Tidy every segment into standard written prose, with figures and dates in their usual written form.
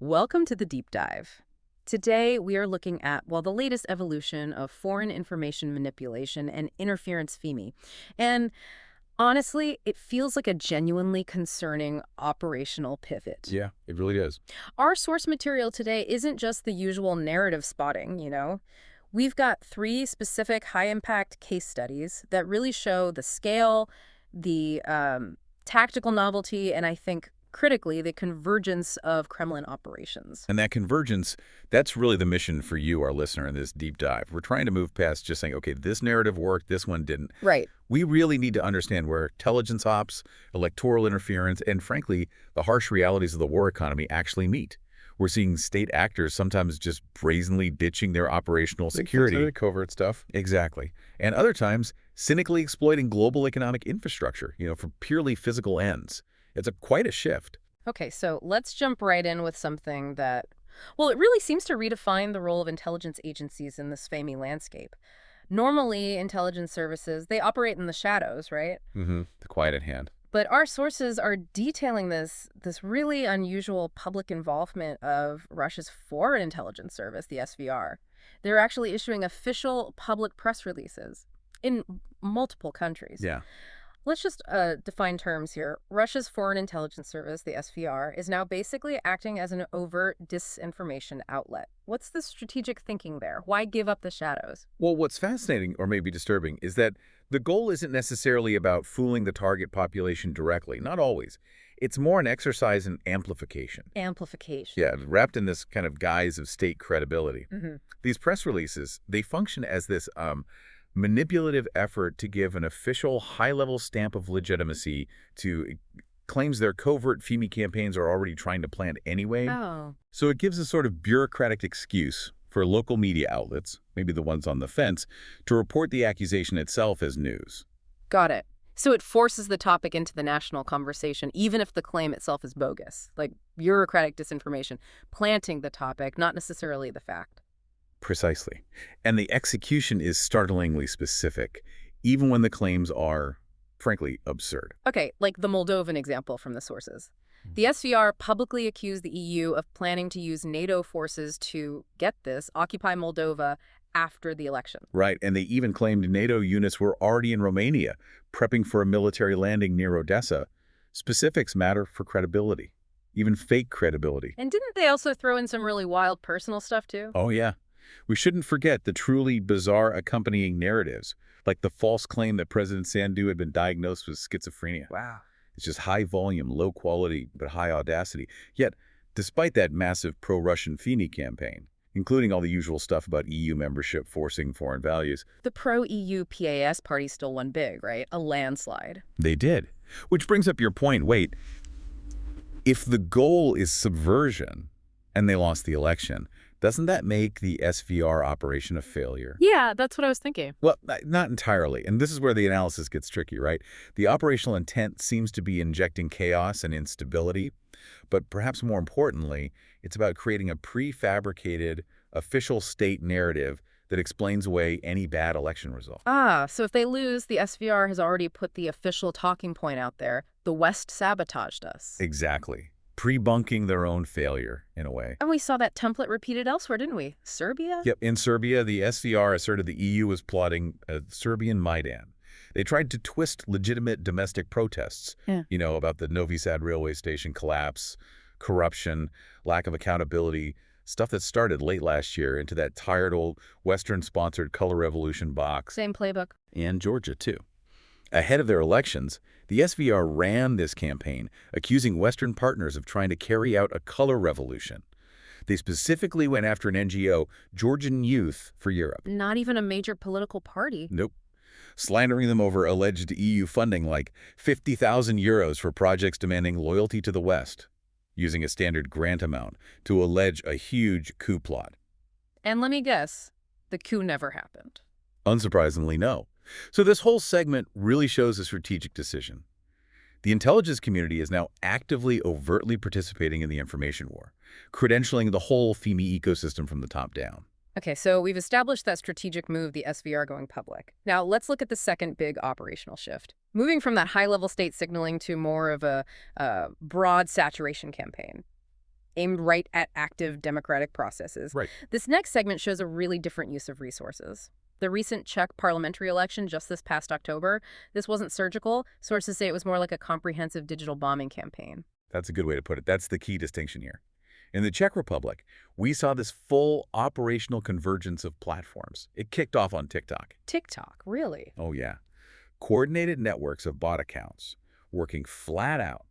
Welcome to the deep dive. Today, we are looking at, well, the latest evolution of foreign information manipulation and interference FEMI. And honestly, it feels like a genuinely concerning operational pivot. Yeah, it really does. Our source material today isn't just the usual narrative spotting. We've got three specific high-impact case studies that really show the scale, the tactical novelty, and I think critically, the convergence of Kremlin operations. And that convergence, that's really the mission for you, our listener, in this deep dive. We're trying to move past just saying, okay, this narrative worked, this one didn't. Right. We really need to understand where intelligence ops, electoral interference, and frankly, the harsh realities of the war economy actually meet. We're seeing state actors sometimes just brazenly ditching their operational security. Covert stuff. Exactly. And other times, cynically exploiting global economic infrastructure, for purely physical ends. It's quite a shift. Okay, so let's jump right in with something that, well, it really seems to redefine the role of intelligence agencies in this FAMI landscape. Normally, intelligence services, they operate in the shadows, right? The quiet at hand. But our sources are detailing this really unusual public involvement of Russia's Foreign Intelligence Service, the SVR. They're actually issuing official public press releases in multiple countries. Yeah. Let's just define terms here. Russia's Foreign Intelligence Service, the SVR, is now basically acting as an overt disinformation outlet. What's the strategic thinking there? Why give up the shadows? Well, what's fascinating, or maybe disturbing, is that the goal isn't necessarily about fooling the target population directly. Not always. It's more an exercise in amplification. Amplification. Yeah, wrapped in this kind of guise of state credibility. Mm-hmm. These press releases, they function as this manipulative effort to give an official high-level stamp of legitimacy to claims their covert FEMI campaigns are already trying to plant anyway. Oh. So it gives a sort of bureaucratic excuse for local media outlets, maybe the ones on the fence, to report the accusation itself as news. Got it. So it forces the topic into the national conversation, even if the claim itself is bogus, like bureaucratic disinformation, planting the topic, not necessarily the fact. Precisely. And the execution is startlingly specific, even when the claims are, frankly, absurd. Okay, like the Moldovan example from the sources. The SVR publicly accused the EU of planning to use NATO forces to, get this, occupy Moldova after the election. Right, and they even claimed NATO units were already in Romania, prepping for a military landing near Odessa. Specifics matter for credibility, even fake credibility. And didn't they also throw in some really wild personal stuff, too? Oh, yeah. We shouldn't forget the truly bizarre accompanying narratives, like the false claim that President Sandu had been diagnosed with schizophrenia. Wow. It's just high volume, low quality, but high audacity. Yet, despite that massive pro-Russian FEMI campaign, including all the usual stuff about EU membership forcing foreign values, The pro-EU PAS party still won big, right? A landslide. they did. Which brings up your point, wait, if the goal is subversion and they lost the election, doesn't that make the SVR operation a failure? Yeah, that's what I was thinking. Well, not entirely. And this is where the analysis gets tricky, right? The operational intent seems to be injecting chaos and instability. But perhaps more importantly, it's about creating a prefabricated official state narrative that explains away any bad election result. Ah, so if they lose, the SVR has already put the official talking point out there. The West sabotaged us. Exactly. Pre-bunking their own failure, in a way. And we saw that template repeated elsewhere, didn't we? Serbia? Yep, in Serbia, the SVR asserted the EU was plotting a Serbian Maidan. They tried to twist legitimate domestic protests, about the Novi Sad railway station collapse, corruption, lack of accountability, stuff that started late last year, into that tired old Western-sponsored color revolution box. Same playbook. And Georgia, too. Ahead of their elections, the SVR ran this campaign, accusing Western partners of trying to carry out a color revolution. They specifically went after an NGO, Georgian Youth for Europe. Not even a major political party. Nope. Slandering them over alleged EU funding like 50,000 euros for projects demanding loyalty to the West, using a standard grant amount to allege a huge coup plot. And let me guess, the coup never happened. Unsurprisingly, no. So this whole segment really shows a strategic decision. The intelligence community is now actively, overtly participating in the information war, credentialing the whole FEMI ecosystem from the top down. Okay, so we've established that strategic move, the SVR going public. Now, let's look at the second big operational shift. Moving from that high-level state signaling to more of a broad saturation campaign. aimed right at active democratic processes. Right. This next segment shows a really different use of resources. The recent Czech parliamentary election just this past October, this wasn't surgical. Sources say it was more like a comprehensive digital bombing campaign. That's a good way to put it. That's the key distinction here. In the Czech Republic, we saw this full operational convergence of platforms. It kicked off on TikTok. TikTok, really? Oh, yeah. Coordinated networks of bot accounts working flat out,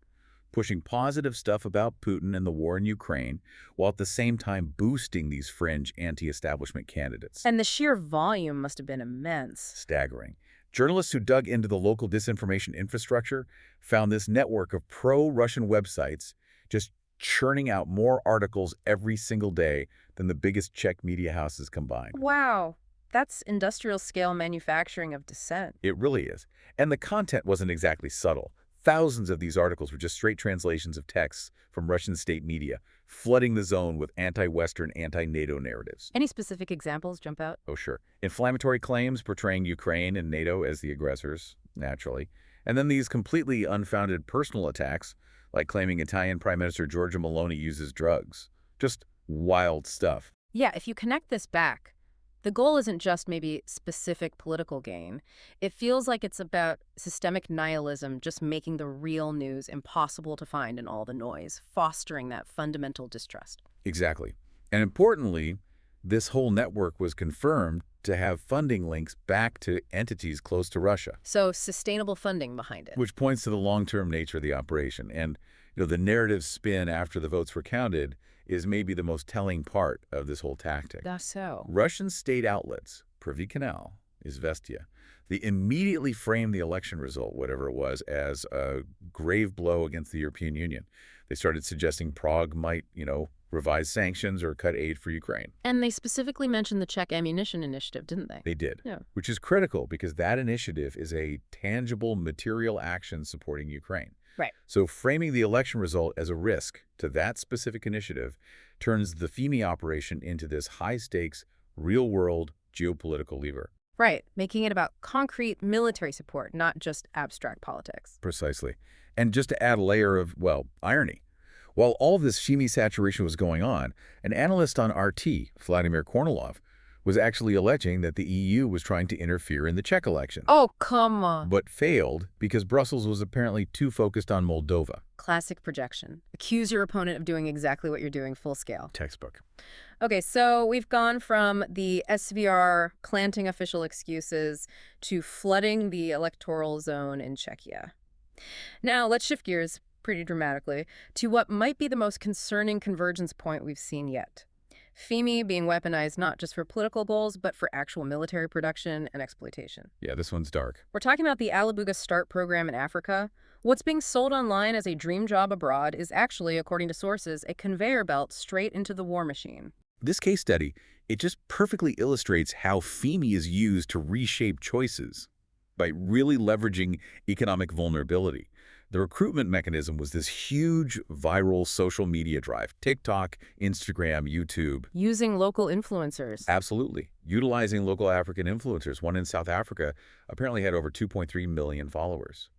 pushing positive stuff about Putin and the war in Ukraine, while at the same time boosting these fringe anti-establishment candidates. And the sheer volume must have been immense. Staggering. Journalists who dug into the local disinformation infrastructure found this network of pro-Russian websites just churning out more articles every single day than the biggest Czech media houses combined. Wow. That's industrial-scale manufacturing of dissent. It really is. And the content wasn't exactly subtle. Thousands of these articles were just straight translations of texts from Russian state media, flooding the zone with anti-Western, anti-NATO narratives. Any specific examples jump out? Oh, sure. Inflammatory claims portraying Ukraine and NATO as the aggressors, naturally. And then these completely unfounded personal attacks, like claiming Italian Prime Minister Giorgia Meloni uses drugs. Just wild stuff. Yeah, if you connect this back, the goal isn't just maybe specific political gain. It feels like it's about systemic nihilism, just making the real news impossible to find in all the noise, fostering that fundamental distrust. Exactly. And importantly, this whole network was confirmed to have funding links back to entities close to Russia. So sustainable funding behind it. Which points to the long-term nature of the operation. And the narrative spin after the votes were counted is maybe the most telling part of this whole tactic. That's so. Russian state outlets, Privy Canal, EUvsDisinfo, they immediately framed the election result, whatever it was, as a grave blow against the European Union. They started suggesting Prague might, revise sanctions or cut aid for Ukraine. And they specifically mentioned the Czech ammunition initiative, didn't they? They did, Yeah. which is critical because that initiative is a tangible material action supporting Ukraine. Right. So framing the election result as a risk to that specific initiative turns the FEMI operation into this high-stakes, real-world geopolitical lever. Right, making it about concrete military support, not just abstract politics. Precisely. And just to add a layer of, irony. While all this FEMI saturation was going on, an analyst on RT, Vladimir Kornilov, was actually alleging that the EU was trying to interfere in the Czech election. Oh, come on. But failed because Brussels was apparently too focused on Moldova. Classic projection. Accuse your opponent of doing exactly what you're doing full scale. Textbook. Okay, so we've gone from the SVR clanting official excuses to flooding the electoral zone in Czechia. Now, let's shift gears pretty dramatically to what might be the most concerning convergence point we've seen yet. FEMI being weaponized not just for political goals, but for actual military production and exploitation. Yeah, this one's dark. We're talking about the Alabuga START program in Africa. What's being sold online as a dream job abroad is actually, according to sources, a conveyor belt straight into the war machine. This case study, it just perfectly illustrates how FEMI is used to reshape choices by really leveraging economic vulnerability. The recruitment mechanism was this huge viral social media drive. TikTok, Instagram, YouTube. Using local influencers. Absolutely. Utilizing local African influencers. One in South Africa apparently had over 2.3 million followers.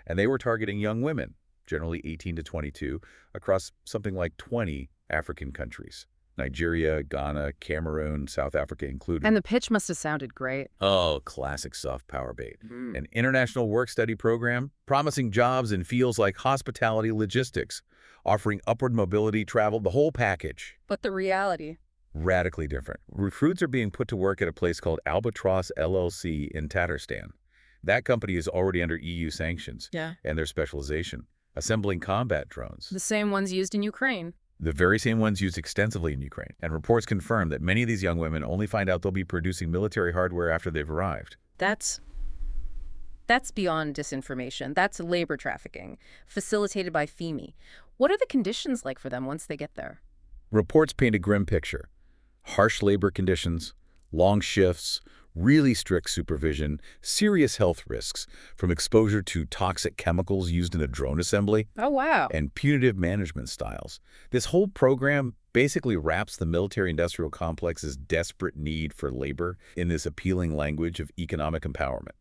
And they were targeting young women, generally 18 to 22, across something like 20 African countries. Nigeria, Ghana, Cameroon, South Africa included. And the pitch must have sounded great. Oh, classic soft power bait. An international work-study program, promising jobs in fields like hospitality logistics, offering upward mobility, travel, the whole package. But the reality? Radically different. Recruits are being put to work at a place called Albatross LLC in Tatarstan. That company is already under EU sanctions. Yeah. And their specialization, assembling combat drones. The same ones used in Ukraine. The very same ones used extensively in Ukraine. And reports confirm that many of these young women only find out they'll be producing military hardware after they've arrived. That's beyond disinformation. That's labor trafficking, facilitated by FEMI. What are the conditions like for them once they get there? Reports paint a grim picture. Harsh labor conditions, long shifts, really strict supervision, serious health risks from exposure to toxic chemicals used in a drone assembly. Oh, wow. And punitive management styles. This whole program basically wraps the military-industrial complex's desperate need for labor in this appealing language of economic empowerment.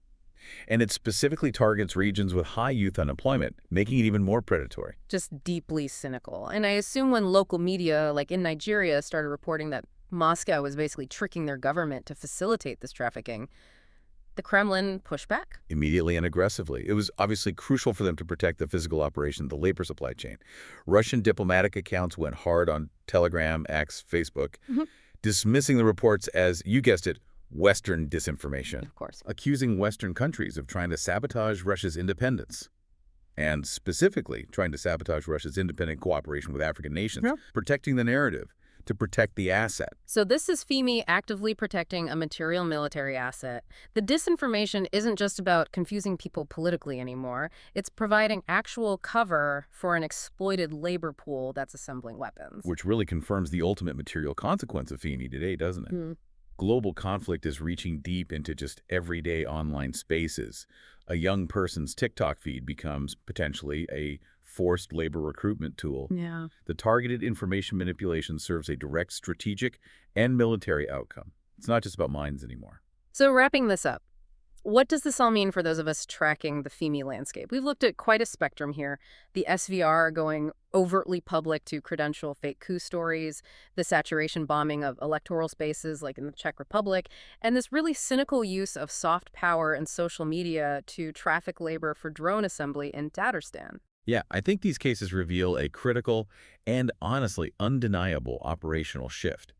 And it specifically targets regions with high youth unemployment, making it even more predatory. Just deeply cynical. And I assume when local media, like in Nigeria, started reporting that Moscow was basically tricking their government to facilitate this trafficking, the Kremlin pushed back. Immediately and aggressively. It was obviously crucial for them to protect the physical operation of the labor supply chain. Russian diplomatic accounts went hard on Telegram, X, Facebook, dismissing the reports as, you guessed it, Western disinformation, Of course. accusing Western countries of trying to sabotage Russia's independence, and specifically trying to sabotage Russia's independent cooperation with African nations, protecting the narrative to protect the asset. So this is FEMI actively protecting a material military asset. The disinformation isn't just about confusing people politically anymore. It's providing actual cover for an exploited labor pool that's assembling weapons. Which really confirms the ultimate material consequence of FEMI today, doesn't it? Global conflict is reaching deep into just everyday online spaces. A young person's TikTok feed becomes potentially a forced labor recruitment tool. Yeah. The targeted information manipulation serves a direct strategic and military outcome. It's not just about minds anymore. So wrapping this up, what does this all mean for those of us tracking the FEMI landscape? We've looked at quite a spectrum here. The SVR going overtly public to credential fake coup stories, the saturation bombing of electoral spaces like in the Czech Republic, and this really cynical use of soft power and social media to traffic labor for drone assembly in Tatarstan. Yeah, I think these cases reveal a critical and honestly undeniable operational shift.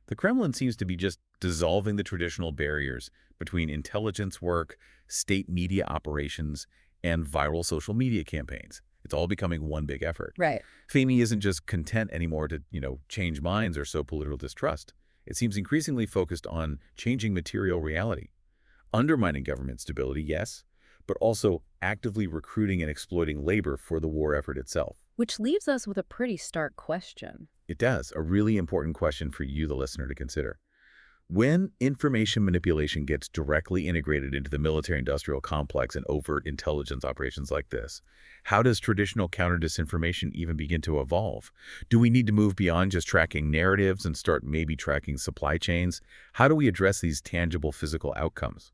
The Kremlin seems to be just dissolving the traditional barriers between intelligence work, state media operations, and viral social media campaigns. It's all becoming one big effort. Right. FEMI isn't just content anymore to, change minds or sow political distrust. It seems increasingly focused on changing material reality, undermining government stability, yes, but also actively recruiting and exploiting labor for the war effort itself. Which leaves us with a pretty stark question. It does. A really important question for you, the listener, to consider. When information manipulation gets directly integrated into the military-industrial complex and overt intelligence operations like this, how does traditional counter-disinformation even begin to evolve? Do we need to move beyond just tracking narratives and start maybe tracking supply chains? How do we address these tangible physical outcomes?